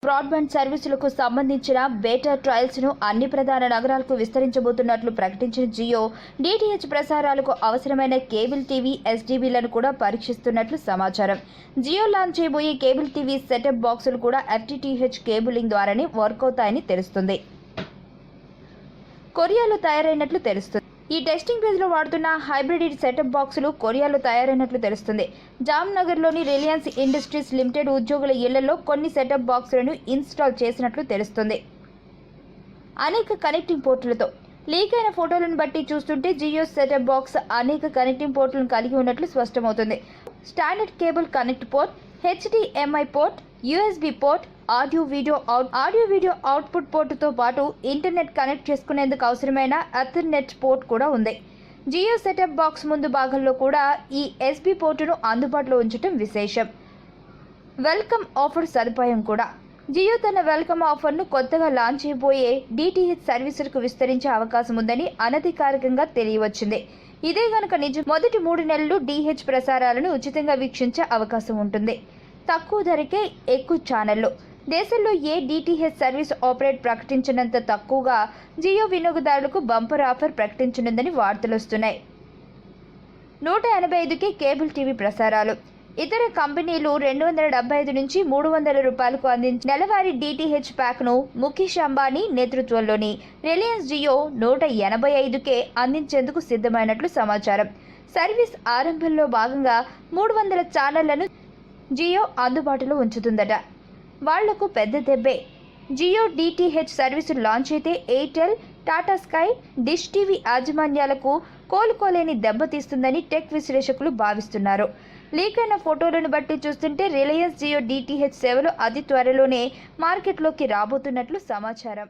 Broadband సర్వీసులకు సంబంధించిన బేటా trials ను అన్ని ప్రధాన నగరాలకు విస్తరించబోతున్నట్లు ప్రకటించిన జియో డిటిహెచ్ ప్రసారాలకు అవసరమైన కేబుల్ టీవీ ఎస్డీబీలను కూడా పరీక్షిస్తున్నట్లు సమాచారం. జియో లాంచ్ చేయబోయే కేబుల్ టీవీ సెటప్ బాక్సులు కూడా ఎఫ్టిటిహెచ్ కేబులింగ్ ద్వారానే వర్క్ అవుతాయని తెలుస్తుంది. కొరియాలో తయారైనట్లు తెలుస్తుంది. ఈ టెస్టింగ్ ఫేజ్ లో వాడుతున్న హైబ్రిడ్ సెటప్ బాక్సులు కొరియాలో తయారైనట్లు తెలుస్తుంది. జామ్నగర్లోని రిలయన్స్ ఇండస్ట్రీస్ లిమిటెడ్ ఉద్యోగుల ఇళ్లలో కొన్ని సెటప్ బాక్సులను ఇన్స్టాల్ చేసినట్లు తెలుస్తుంది. అనేక కనెక్టింగ్ పోర్టులతో లీక్ అయిన ఫోటోలను బట్టి చూస్తుంటే జియో సెటప్ బాక్స్ అనేక కనెక్టింగ్ పోర్టులను కలిగి ఉన్నట్లు స్పష్టమవుతుంది. Standard cable connect port, HDMI port, USB port, audio video output పోర్టుతో పాటు ఇంటర్నెట్ కనెక్ట్ చేసుకునేందుకు అవసరమైన ఎథర్నెట్ పోర్ట్ కూడా ఉంది. జియో సెటప్ బాక్స్ ముందు భాగంలో కూడా ఈ ఎస్బీ పోర్టును అందుబాటులో ఉంచడం విశేషం. వెల్కమ్ ఆఫర్ సదుపాయం కూడా. జియో తన వెల్కమ్ ఆఫర్ను కొత్తగా లాంచ్ చేయబోయే డిటిహెచ్ సర్వీసులకు విస్తరించే అవకాశం ఉందని అనధికారికంగా తెలియవచ్చింది. ఇదే గనుక నిజం, మొదటి 3 నెలలు డిహెచ్ ప్రసారాలను ఉచితంగా వీక్షించే అవకాశం ఉంటుంది. తక్కువ ధరకే ఎక్కువ ఛానళ్లు. దేశంలో ఏ డిటిహెచ్ సర్వీస్ ఆపరేట్ ప్రకటించినంత తక్కువగా జియో వినియోగదారులకు బంపర్ ఆఫర్ ప్రకటించనుందని వార్తలు వస్తున్నాయి. 185కే కేబుల్ టీవీ ప్రసారాలు. ఇతర కంపెనీలు 275 నుంచి 300 రూపాయలకు అందించిన నెలవారీ డిటిహెచ్ ప్యాక్ను ముఖేష్ అంబానీ నేతృత్వంలోని రిలయన్స్ జియో 185కే అందించేందుకు సిద్ధమైనట్లు సమాచారం. సర్వీస్ ఆరంభంలో భాగంగా 300 ఛానళ్లను జియో అందుబాటులో ఉంచుతుందట. వాళ్లకు పెద్ద దెబ్బే. జియో డిటిహెచ్ సర్వీసు లాంచ్ అయితే Airtel, Tata Sky, Dish TV యాజమాన్యాలకు కోలుకోలేని దెబ్బతీస్తుందని టెక్ విశ్లేషకులు భావిస్తున్నారు. లీక్ అయిన ఫోటోలను బట్టి చూస్తుంటే రిలయన్స్ జియో డిటిహెచ్ సేవలు అతి త్వరలోనే మార్కెట్లోకి రాబోతున్నట్లు సమాచారం.